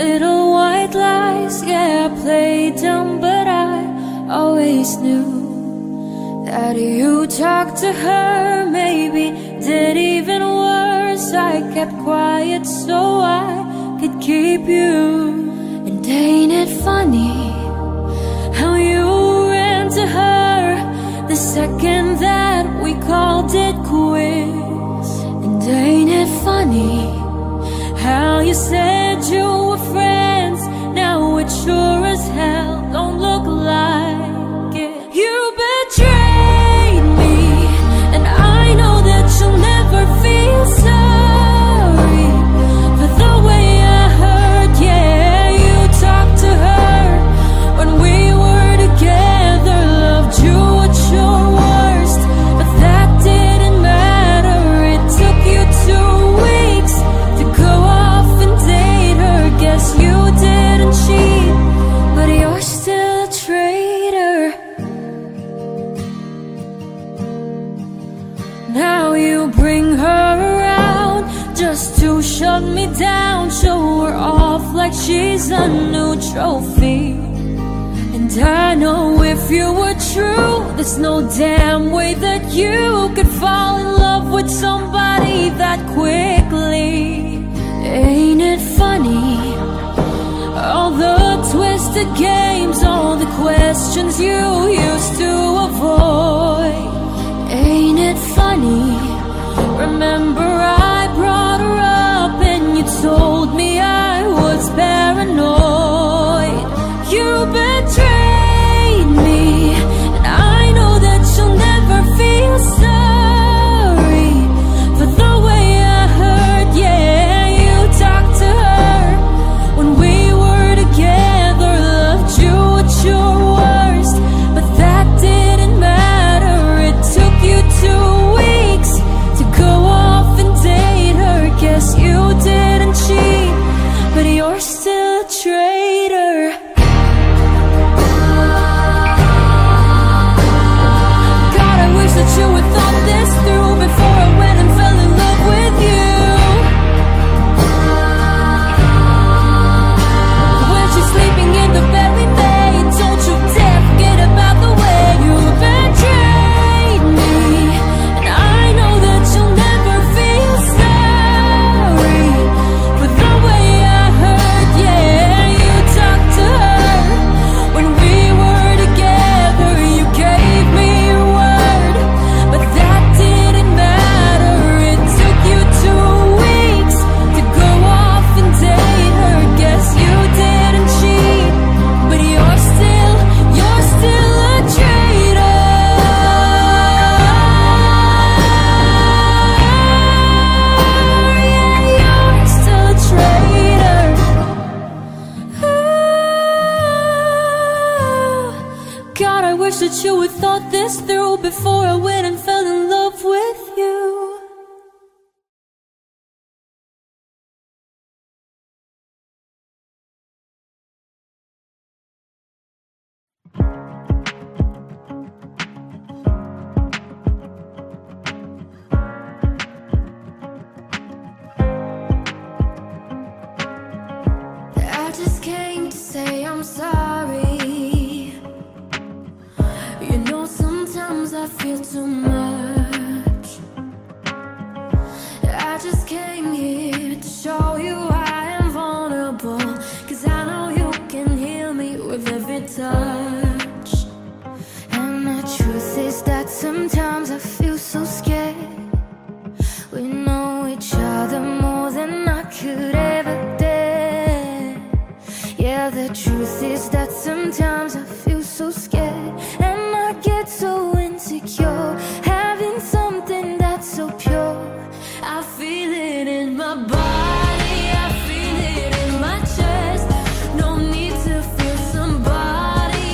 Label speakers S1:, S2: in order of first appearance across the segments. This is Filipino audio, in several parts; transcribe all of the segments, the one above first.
S1: little white lies, yeah, I played dumb, but I always knew that you talked to her, maybe did even worse. I kept quiet so I could keep you. And ain't it funny how you ran to her the second that we called it quits? And ain't it funny how you said you were friends, now it sure as hell don't look like it. You betrayed me, and I know that you'll never feel sorry for the way I hurt. Yeah, you talked to her when we were together, loved you at your worst, but that didn't matter. It took you 2 weeks to go off and date her. Guess you didn't cheat, but you're still a traitor. Now you bring her around just to shut me down, show her off like she's a new trophy. And I know if you were true, there's no damn way that you could fall in love with somebody that quickly. Ain't it funny, all the twisted games, all the questions you used to avoid? Ain't it funny, remember I brought her up and you told me I was paranoid. You betrayed me, and I know that you'll never feel sorry for the way I hurt. Yeah, you talked to her when we were together, loved you at your worst, but that didn't matter. It took you 2 weeks to go off and date her. Guess you didn't cheat, but you're still a traitor. God, I wish that you had thought this through before I went and fell in love with you. When she's sleeping in the bed we made, don't you dare forget about the way you betrayed me. And I know that you'll never feel sorry for the way I hurt. Yeah, you talked to her when we were together. You gave me your word, but that didn't matter. It took you 2 weeks to go off and date her. Guess you didn't cheat, but you're still a traitor. Yeah, you're still a traitor. God, I wish that you had thought this through before I went and fell in love with you. I just came to say I'm sorry. You know, sometimes I feel too much. I just came here to show you I am vulnerable, 'cause I know you can heal me with every touch. And the truth is that sometimes I feel so scared. We know each other more than I could ever dare. Yeah, the truth is that sometimes I feel so scared, and I get so insecure, having something that's so pure. I feel it in my body, I feel it in my chest. No need to feel somebody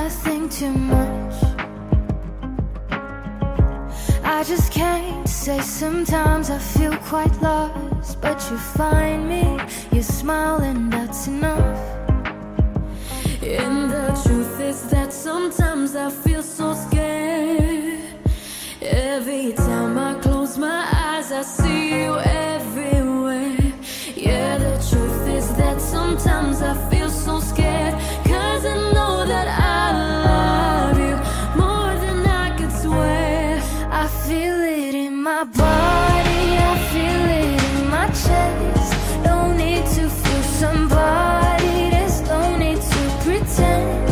S1: I think too much. I just can't say sometimes I feel quite lost, but you find me, you smile and that's enough. And the truth is that sometimes I feel so scared. Every time I close my eyes I see you everywhere. Yeah, the truth is that sometimes I feel so scared, 'cause I know that I love you more than I could swear. I feel it in my body, I feel it in my chest. Don't need to fool somebody, there's no need to pretend.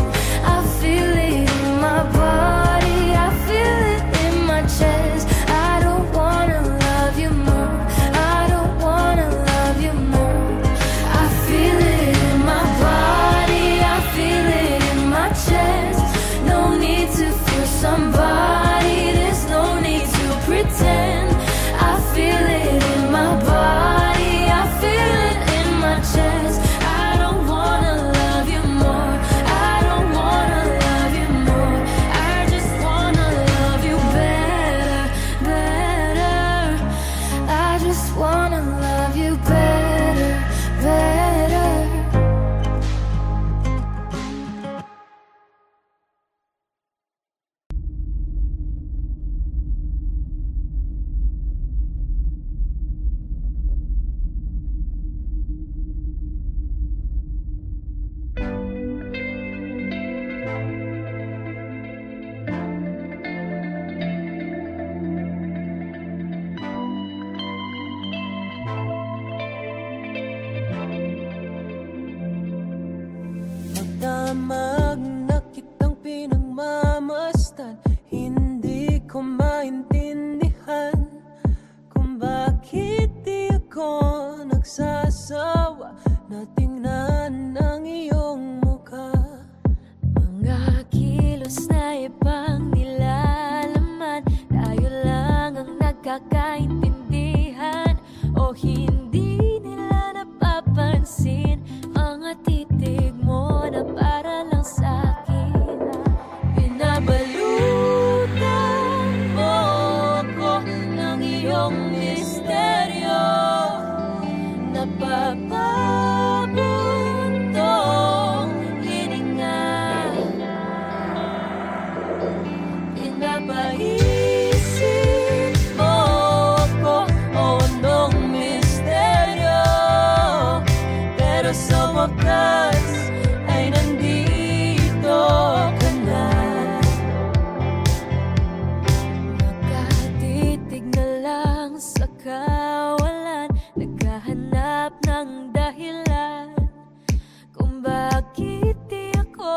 S1: I feel it in my body, I feel it in my chest. I don't wanna love you more, I don't wanna love you more. I feel it in my body, I feel it in my chest. No need to fool somebody, there's no need to pretend. I feel it in my body, I feel it in my chest. I don't wanna love you more, I don't wanna love you more. I just wanna love you better, better. I just wanna love you better, better.
S2: Magdamag na kitang pinagmamasdan, hindi ko maintindihan kung bakit di ako nagsasawa na tingnan ang iyong mukha.
S1: Mga kilos na ibang nilalaman, tayo lang ang nagkakaintindihan. O hindi nila napapansin mga titig mo na para lang sa'kin. Pinabalutan mo ko ng iyong misteryo, napapabuntong hininga. Pinapaisip mo ko, o anong misteryo, pero sa wakas ay nandito ka na. Nakatitig na lang sa kawalan, naghahanap ng dahilan kung bakit di ako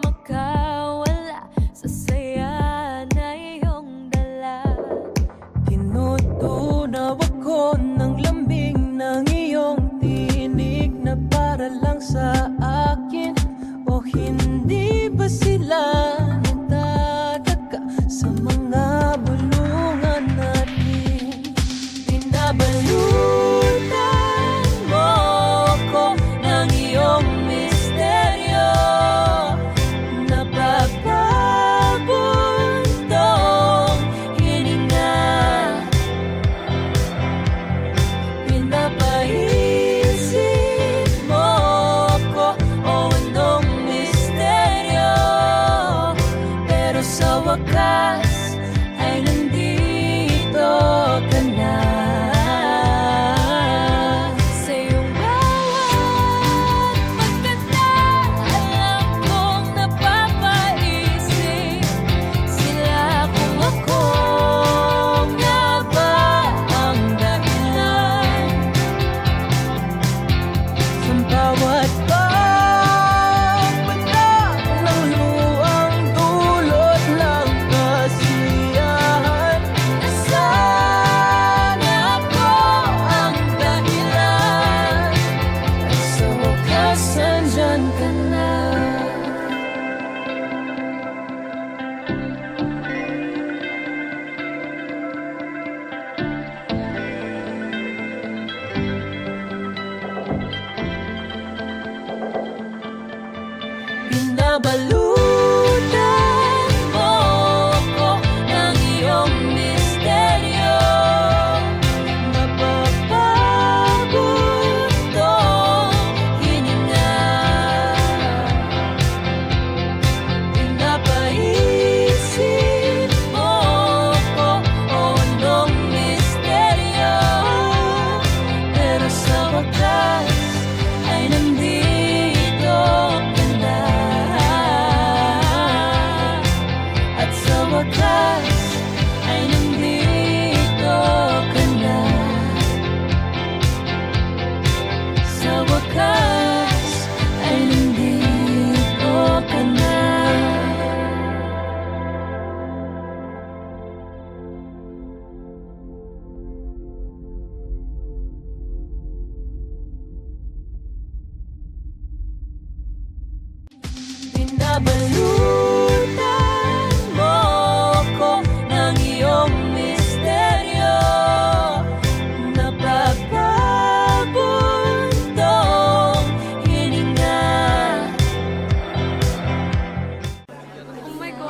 S1: makawala sa saya na iyong dala.
S2: Tinutunaw ako ng lambing ng iyong tinig na para lang sa akin. O hindi ba sila nagtataka sa mga bulungan natin? Pinabalutan mo ko ng iyong misteryo, napapabuntong hininga. Pinapaisip mo ko, o anong misteryo, pero sa wakas ay nandito ka na. Sa iyong bawat pagkanta, alam kong napapaisip sila kung ako nga ba ang dahilan. Sa bawat pagbata ng luwang dulot lang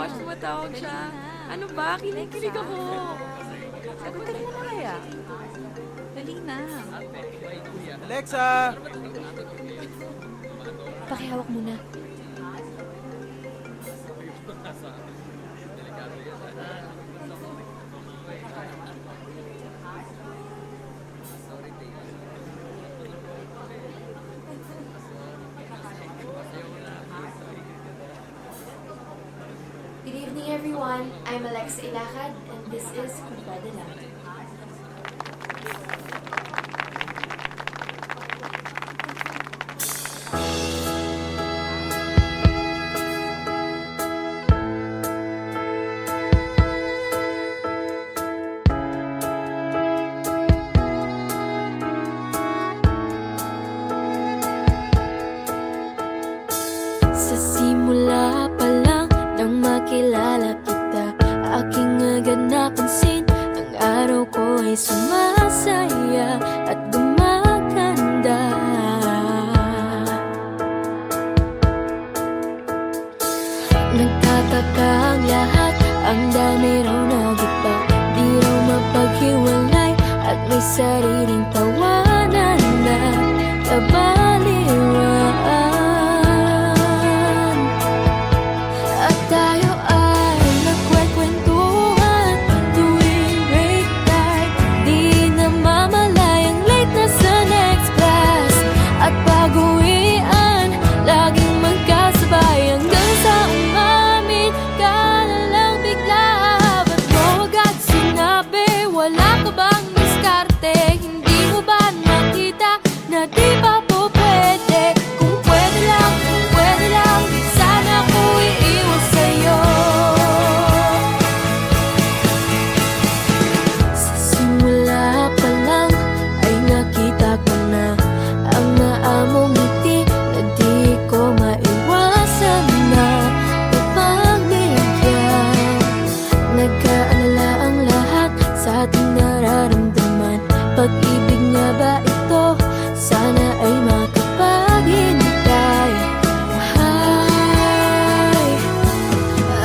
S3: gosh, tumatawag siya. Ano ba? Kinikilig ako.
S2: Sagutin mo na kaya. Dali na.
S4: Alexa!
S1: Pakihawak muna.
S5: Good evening, everyone. I'm Alexa Ilacad, and this is Kumpada Lang.
S1: Sa simula pa lang nang makilala kita, aking agad napansin ang araw ko ay sumasaya at gumaganda. Nagtataka ang lahat, ang dami raw na iba, di raw mapaghiwalay at may sariling tawanan na kabaliwan. At tayo ay nagkwekwentuhan tuwing break time, di namamalayang late na sa next class. At pag-uwian, laging magkasabay hanggang sa umamin ka na lang bigla. Ba't mo agad sinabi, wala ka bang diskarte? Hindi mo ba nakita na di pa po pwede? Kung pwede lang, sana ko iiwas sa'yo. Sa simula pa lang ay nakita ko na ang maamong ngiti na di ko maiwasan na pagbigyan. Nagkaalala ang lahat sa ating nararamdaman. Pag-ibig nga ba ito? Sana ay makapaghintay.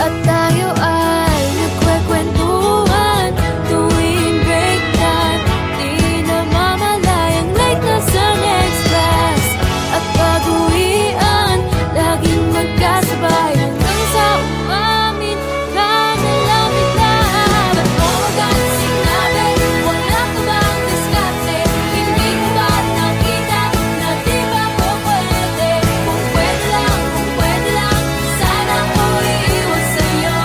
S1: At tayo ay nagkwekwentuhan tuwing break time, di namamalayang late na sa next class. At pag-uwian, laging magkasabay hanggang sa umamin ka na lang bigla. Ba't mo agad sinabi, wala ka bang diskarte? Hindi ko ba nakita na di ba po pwede? Kung pwede lang, sana ko iiwas sa'yo.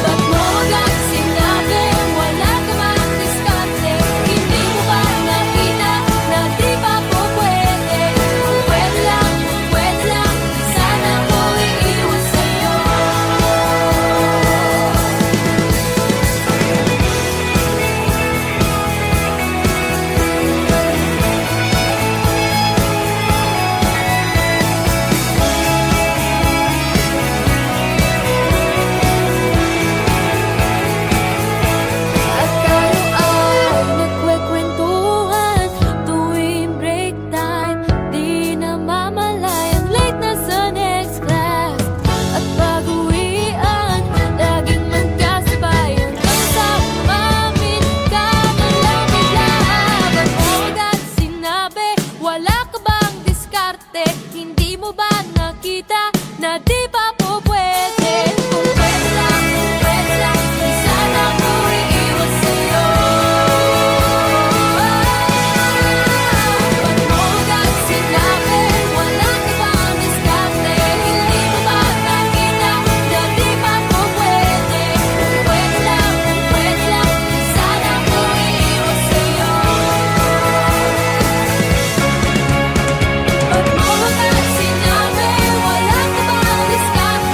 S1: Ba't mo agad sinabi, wala ka bang diskarte? Hindi mo ba nakita na di ba po pwede? Kung pwede lang, sana ko iiwas sa'yo. At tayo ay nagkwekwentuhan tuwing break time, di namamalayang late na sa next class. At pag-uwian, laging magkasabay hanggang sa umamin ka na lang bigla. Ba't mo agad sinabi, wala ka bang diskarte? Hindi mo ba nakita na di ba po pwede? Kung pwede lang, sana ko iiwas sa'yo. Ba't mo agad sinabi, wala ka bang diskarte? Hindi mo ba nakita na di ba po pwede? Kung pwede lang, sana ko iiwas sa'yo. Ba't mo agad sinabi, wala ka bang diskarte?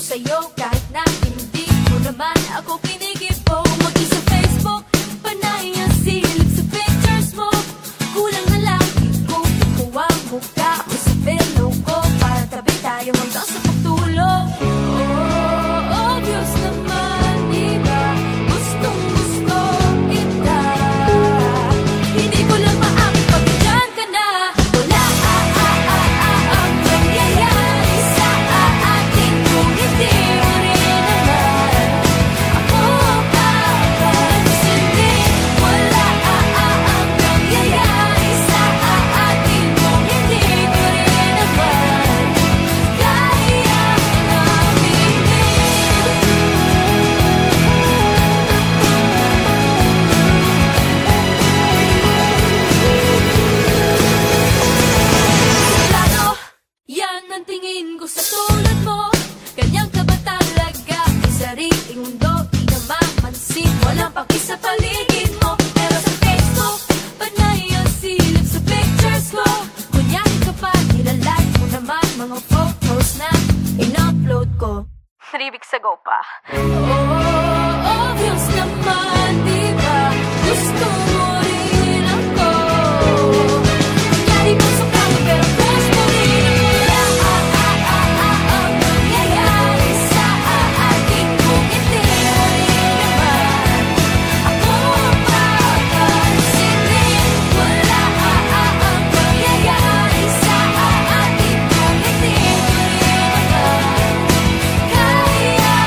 S1: sa'yo kahit na hindi mo naman ako kinikibo. Maging sa Facebook, panay ang silip sa pictures mo. Kulang na lang ikaw ang mukha ko sa pillow ko para tabi tayo hanggang sa pagtulog. Oh, obvious naman, diba? Gustong gusto kita. Hindi ko lang maamin pag dyan ka na. Wala ang nangyayari sa atin kung hindi mo rin naman ako papansinin. Wala ang nangyayari sa atin kung hindi mo rin naman kaya Sigurado, yan ang tingin ko sa tulad mo. Ganyan ka ba talaga? May sariling mundo, di na mamansin. Walang paki sa paligid mo. Pero sa Facebook, panay ang silip sa pictures ko. Kunyari ka pa, nilalike mo naman mga photos na in-upload ko 3 weeks ago pa. Oh, obvious naman, diba? Gusto mo rin ako. Kunyari mo sa kama, pero crush mo rin ako. Ang nangyayari sa atin kung hindi mo rin naman ako papansinin. Wala ang nangyayari sa atin kung hindi mo rin naman kaya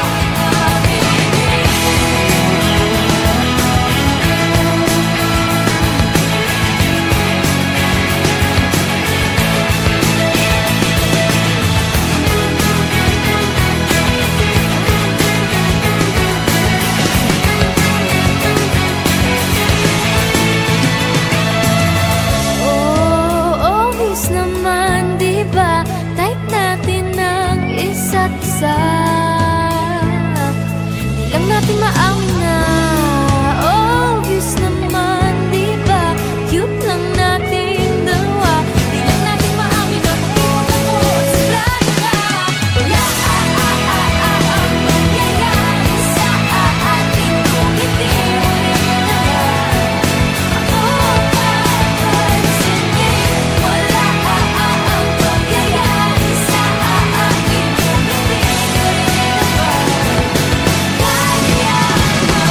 S1: obvious naman, diba? Type natin ng isa't isa. Di lang natin maamin na obvious naman, diba? Cute lang natin dalawa. Di lang natin maamin na makita ko at sigurado ka. Wala ang nangyayari sa atin kung hindi mo rin naman ako papansinin. Wala ang nangyayari sa atin kung hindi mo rin naman kaya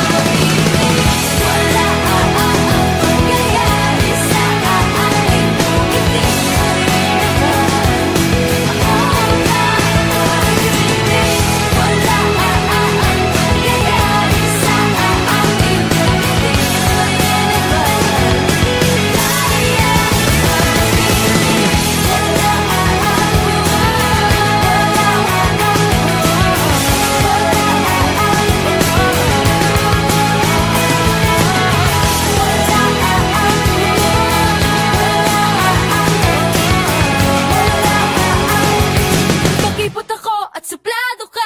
S1: mamimili. Wala ang nangyayari sa atin kung hindi mo rin naman ako papansinin. Wala ang nangyayari sa atin kung hindi mo rin naman kaya Pakipot ako at suplado ka.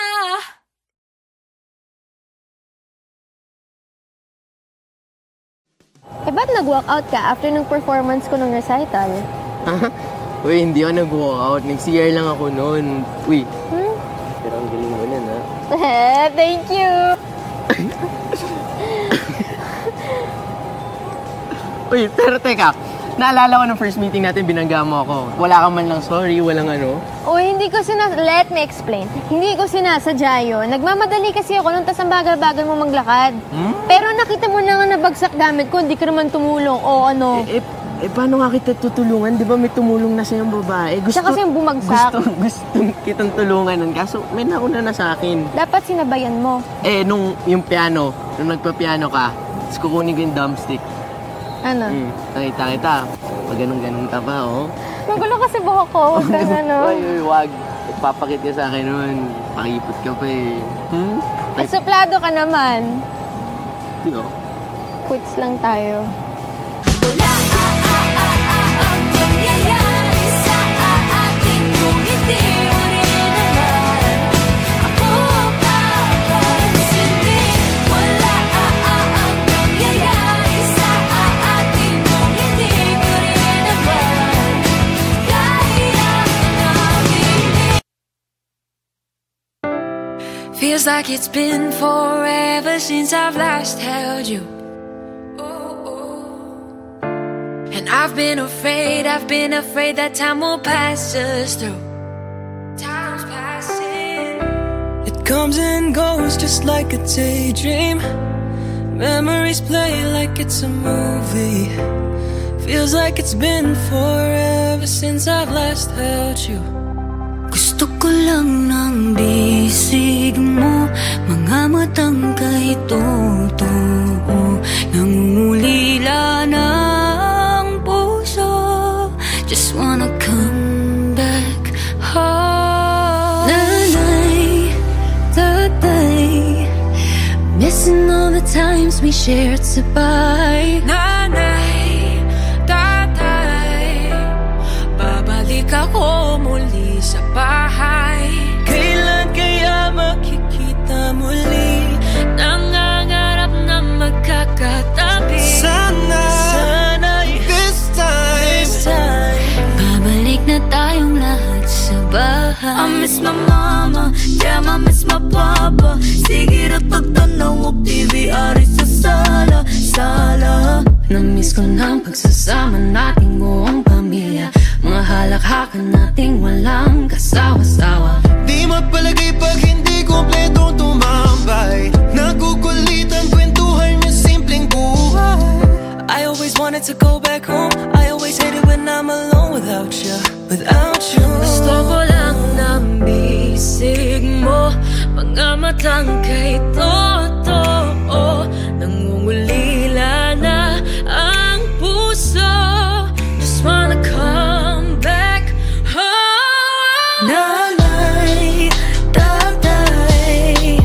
S2: Eh, ba't nag-walk out ka after ng performance ko ng recital?
S6: Uy, hindi ako nag-walkout. Nag-CR lang ako noon. Uy, pero ang galing mo nun, ha?
S2: Thank you!
S6: Uy, pero teka. Naalala ko ng first meeting natin, binangga mo ako. Wala ka man lang sorry, walang ano.
S2: Uy, hindi ko let me explain. Hindi ko sinasadya yun. Nagmamadali kasi ako nung tas ang bagal-bagal mo maglakad. Pero nakita mo na nga nabagsak gamit ko, hindi ka naman tumulong. O ano?
S6: Paano nga kita tutulungan? Di ba may tumulong na sa'yong babae?
S2: Siya kasi yung bumagsak.
S6: Gusto kitang tulungan nun. Kaso may nauna na sa akin.
S2: Dapat sinabayan mo.
S6: Nung yung piano, nung nagpa-piano ka, tapos kukunin ko yung drumstick.
S2: Ano?
S6: Nakita kita. Pag ganun-ganun ka pa, oh.
S2: Magulo kasi buhok ko. Huwag kang ano.
S6: Uy, wag. Papakit ka sa akin nun. Pakipot ka pa eh.
S2: Suplado ka naman.
S6: Sino?
S2: Quits lang tayo.
S1: Wala ang nangyayari sa atin kung hindi mo rin naman ako papansinin. Wala ang nangyayari sa atin kung hindi mo rin naman kaya mamimili. Feels like it's been forever since I've last held you. And I've been afraid that time will pass us through. Time's passing. It comes and goes just like a daydream. Memories play like it's a movie. Feels like it's been forever since I've last held you. Gusto ko lang ng bisig mo, mga matang kay totoo, nangungulila ng puso. Just wanna come back home. Nanay, tatay, missing all the times we shared sabay. Nanay, tatay, babalik ako muli sa bahay. Kailan kaya makikita muli? Nangangarap na magkakatabi. Sana'y this time babalik na tayong lahat sa bahay. I miss my mama, yeah, I miss my papa. Sige rat pagtanaw og TV ari sa sala. Na-miss ko ng pagsasama nating buong pamilya, mga halakhakan nating walang kasawa-sawa.
S7: Di mapalagay pag hindi kompletong tumambay, nagukulitan kwentuhan yung simpleng buhay.
S1: I always wanted to go back home, I always hated when I'm alone without you. Gusto ko lang ng bisig mo, mga matang kay totoo, nangungulila na ang puso. Just wanna come back home. Nanay, tatay,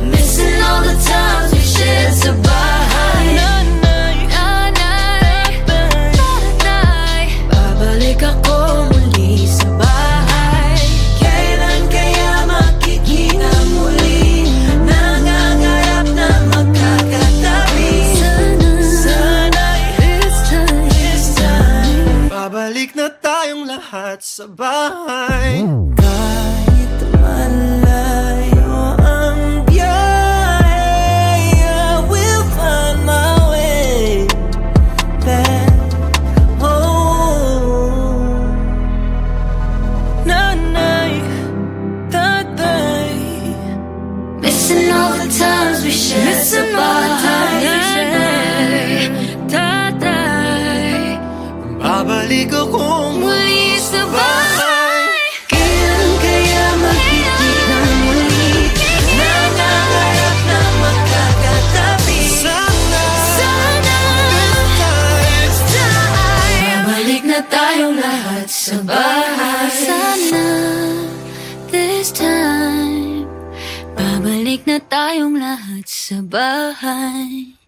S1: missing all the times we shared sa bahay. Nanay, tatay, babalik ako muli sa bahay. Kailan kaya makikita muli? Nangangarap na magkakatabi. Sana'y this time
S7: Babalik na tayong lahat sa bahay.
S1: kahit malayo ang biyahe, I will find my way back home. Nanay, tatay, missing all the times we shared sa bahay. Nanay, tatay,
S7: Babalik ako
S1: muli sa bahay. Kailan kaya makikita muli? Nangangarap na magkakatabi. Sana this time babalik na tayong lahat sa bahay. Sana this time babalik na tayong lahat sa bahay.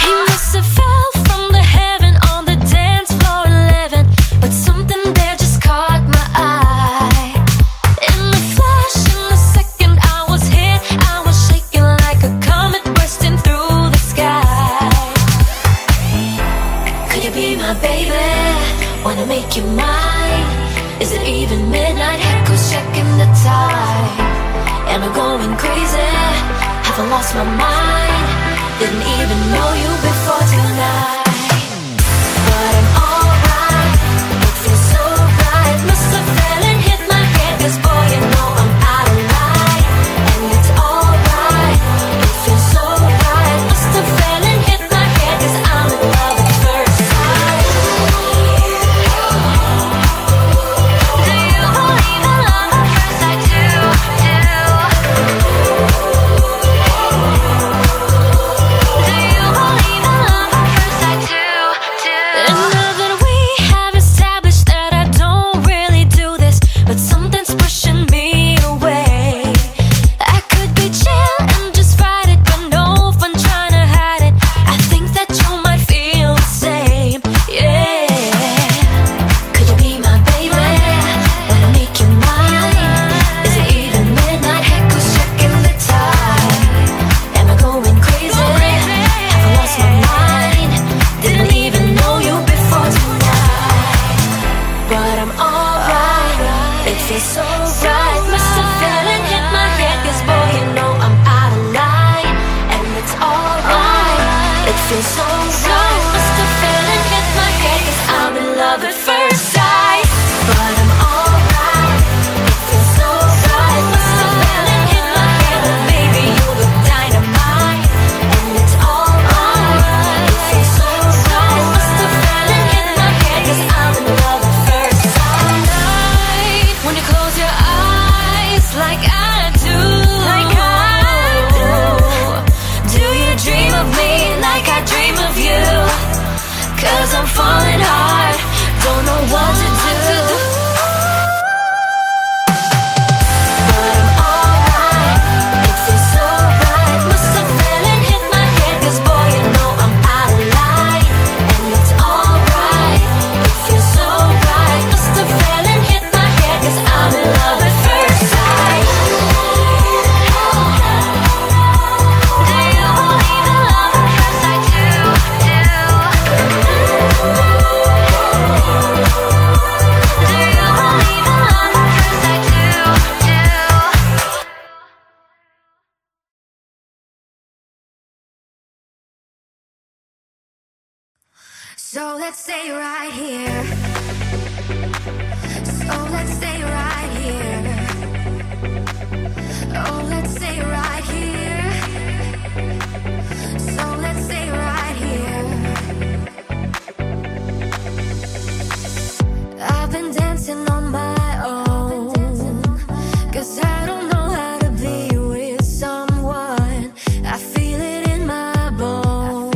S1: He must have fell from the heaven on the dance floor 11, but something there just caught my eye. In the flash, in the second I was hit, I was shaking like a comet bursting through the sky. Could you be my baby? Wanna make you mine? Is it even midnight? Echoes checking the time. Am I going crazy? Have I lost my mind? Didn't even know you before tonight. But I'm alright, it feels so right. Must have fell and hit my head, 'cause boy, you know I'm out of line. And it's alright, it feels so right. Must have fell and hit my head, 'cause I'm in love at first sight. Do you believe in love at first sight too? Do you believe in love at first sight So let's stay right here. So let's stay right here. Oh, let's stay right here. So let's stay right here. I've been dancing on my own, 'cause I don't know how to be with someone. I feel it in my bones.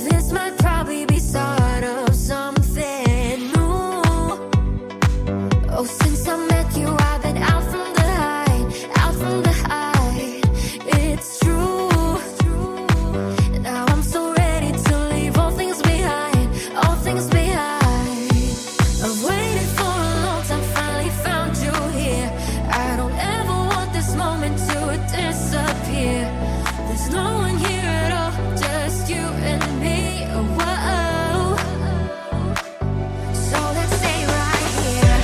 S1: This might probably be start of something new. Oh, since I met you, I've been out from the high, out from the high. It's true. Now I'm so ready to leave all things behind, all things behind. I've waited for a long time, finally found you here. I don't ever want this moment to disappear. There's no one here at all, just you and me. Oh, whoa. So let's stay right here.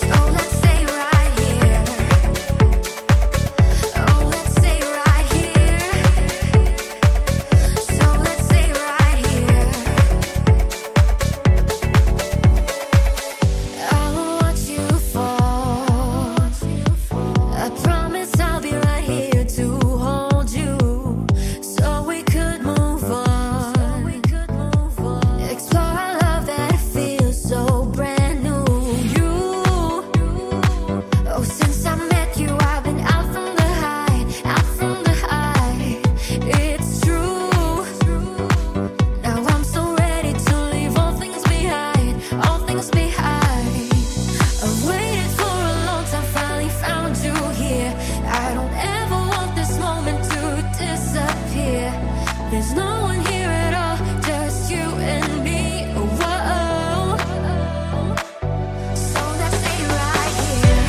S1: So let's stay right here. Oh, let's stay right here. So let's stay right here. I won't watch you fall. I promise I'll be right here to hold you, so we could move on. Explore a love that feels so brand new. You, oh, since I met you, I've been out from the high, out from the high. It's true. Now I'm so ready to leave all things behind, all things behind. I've waited for a long time, finally found you here. I don't ever want this moment to disappear. There's no one here at all, just you and me. Oh, whoa. So let's stay right here.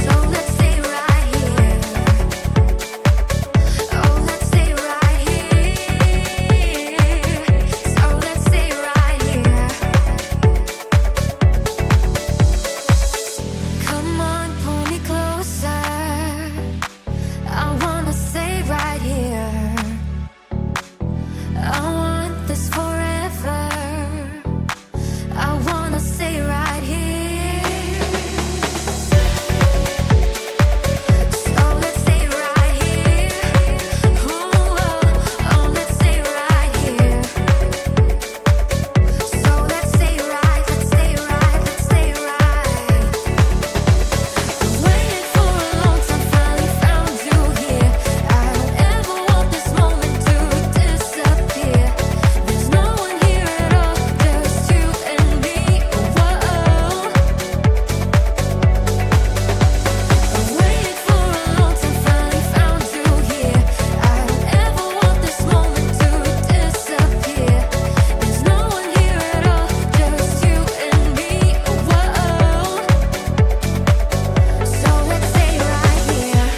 S1: So let's stay right here. Oh, let's stay right here. So let's stay right here. Come on, pull me closer. I wanna stay right here. I want this forever. I wanna stay right here. So let's stay right here. Oh, oh, let's stay right here. So let's stay right, let's stay right, let's stay right. Waited for a long time, finally found you here. I don't ever want this moment to disappear. There's no one here at all, just you and me. Whoa. I waited for a long time, finally found you here. I don't ever want this moment to disappear. There's no one here at all, just you and me. Whoa. So let's stay right here.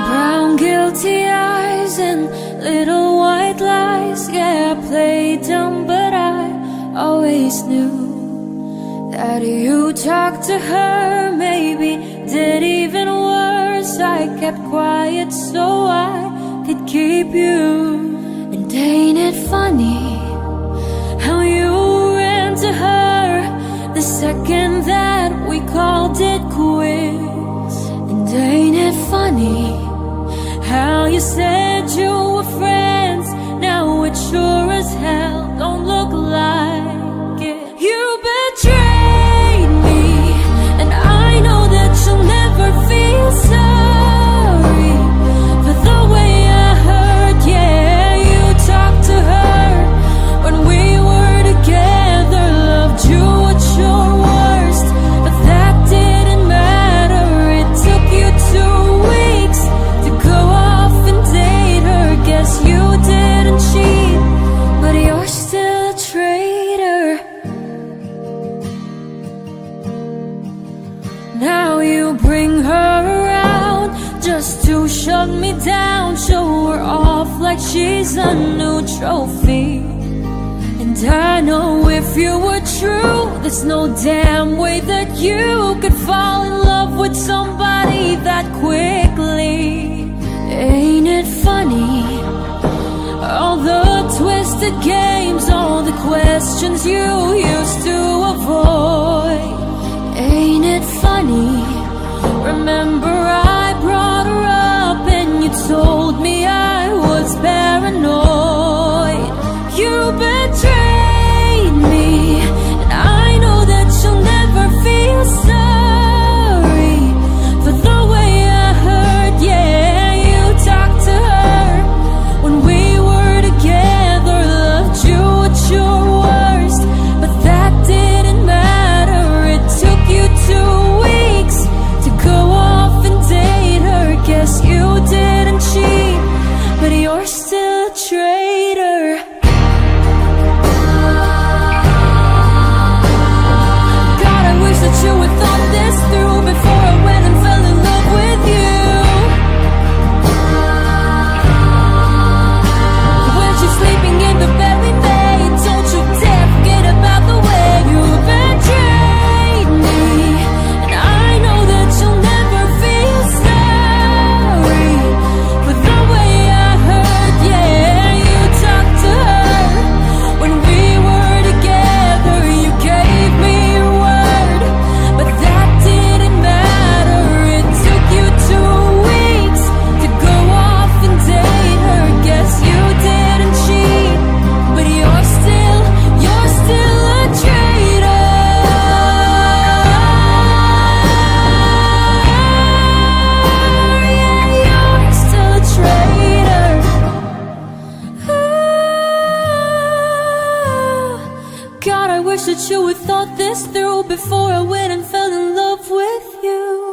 S1: Brown guilty eyes and little white lies. Yeah, I played dumb, but I always knew that you talked to her, maybe did even worse. I kept quiet so I could keep you. And ain't it funny how you ran to her the second that we called it quits? And ain't it funny how you said you were friends? Now it sure as hell don't look like it. You betrayed me, and I know that you'll never feel sorry for the way I hurt. Yeah, you talked to her now you bring her around just to shut me down, show her off like she's a new trophy. And I know if you were true, there's no damn way that you could fall in love with somebody that quickly. Ain't it funny? All the twisted games, all the questions you used to avoid. Ain't it funny? Remember I brought her up and you told me I was paranoid. You betrayed me, and I know that you'll never feel sorry for the way I hurt. Yeah, you talked to her when we were together, loved you at your worst, but that didn't matter. It took you 2 weeks to go off and date her. Guess you didn't cheat, but you're still a traitor. God, I wish that you had thought this through before I went and fell in love with you. When she's sleeping in the bed we made, don't you dare forget about the way you betrayed me. And I know that you'll never feel sorry for the way I hurt. Yeah, you talked to her when we were together. You gave me your word, but that didn't matter. It took you 2 weeks to go off and date her. Guess you didn't cheat, but you're still a traitor. Yeah, you're still a traitor. God, I wish that you had thought this through before I went and fell in love with you.